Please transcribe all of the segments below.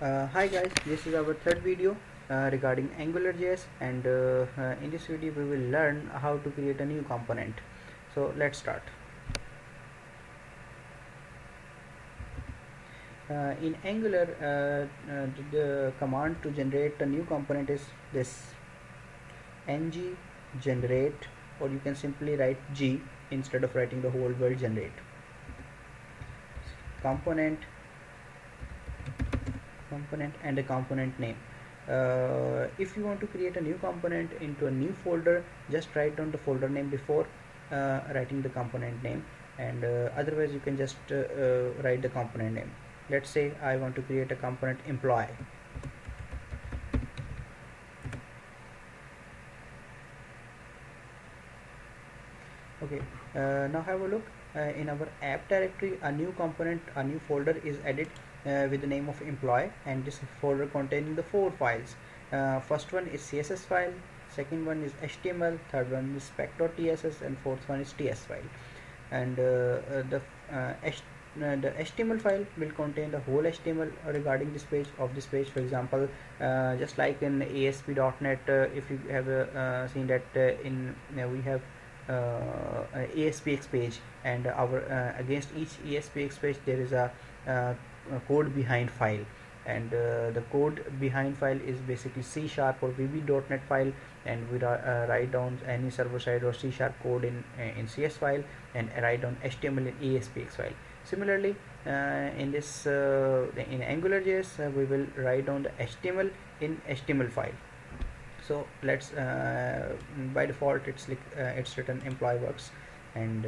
Hi guys, this is our third video regarding AngularJS, and in this video we will learn how to create a new component. So let's start. In Angular, the command to generate a new component is this: ng generate, or you can simply write g instead of writing the whole word generate. Component and a component name. If you want to create a new component into a new folder, just write down the folder name before writing the component name, and otherwise you can just write the component name. Let's say I want to create a component employee. Okay, now have a look. In our app directory, a new component, a new folder is added with the name of employee, and this folder containing the 4 files. First one is CSS file, second one is HTML, third one is spec.tss, and fourth one is TS file. And the HTML file will contain the whole HTML regarding this page. For example, just like in ASP.NET, if you have seen that we have ASPX page, and our against each ASPX page there is a code behind file, and the code behind file is basically C# or VB.NET file, and we write down any server side or C# code in CS file, and write down HTML in ASPX file. Similarly, in AngularJS, we will write down the HTML in HTML file. So let's by default it's written employee works, and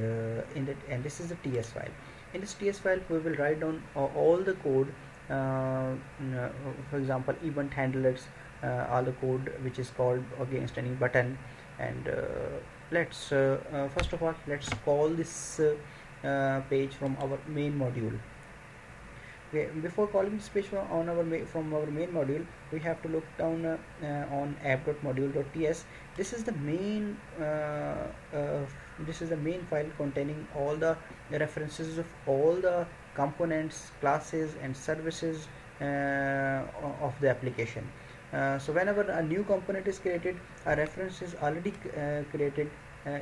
this is the TS file. In this TS file we will write down all the code, for example event handlers, all the code which is called against any button. And let's first of all let's call this page from our main module. Okay, before calling this page from our main module, we have to look down on app.module.ts. This is the main file containing all the references of all the components, classes, and services of the application. So whenever a new component is created, a reference is already created,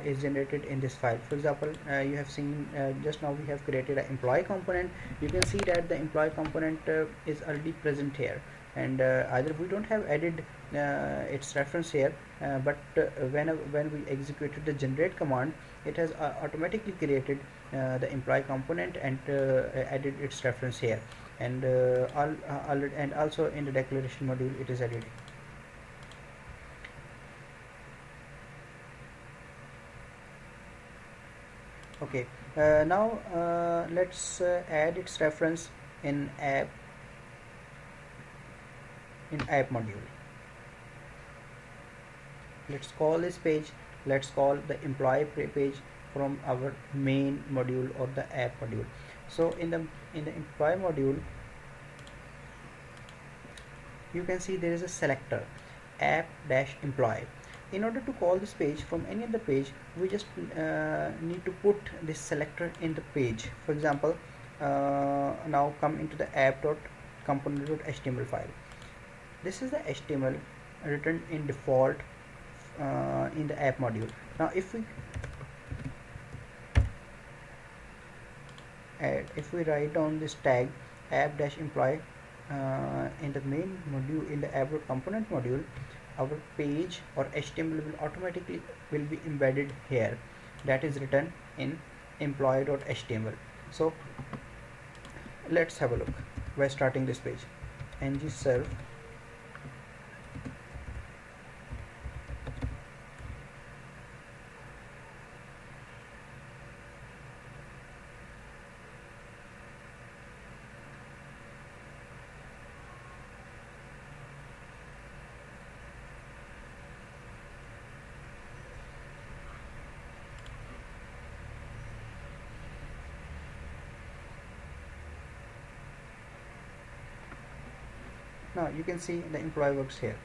is generated in this file. For example, you have seen just now we have created an employee component. You can see that the employee component is already present here, and either we don't have added its reference here, but when we executed the generate command, it has automatically created the employee component and added its reference here, and and also in the declaration module it is added. Okay, now let's add its reference in app module. Let's call this page, let's call the employee page from our main module or the app module. So in the employee module, you can see there is a selector app-employee. In order to call this page from any other page, we just need to put this selector in the page. For example, now come into the app.component.html file. This is the HTML written in default in the app module. Now if we write down this tag app-employee in the main module, in the app.component module, our page or HTML will automatically be embedded here, that is written in employee.html. So let's have a look by starting this page. ng serve Now you can see the employee works here.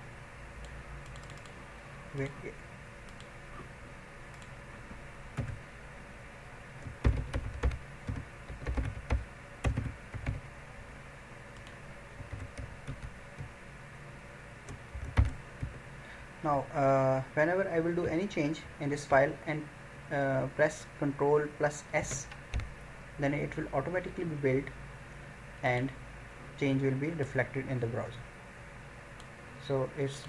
Wait, Now whenever I will do any change in this file and press Ctrl plus S, then it will automatically be built and change will be reflected in the browser. So it's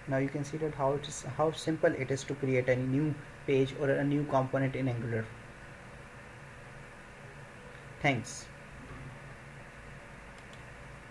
now you can see that how simple it is to create a new page or a new component in Angular. Thanks.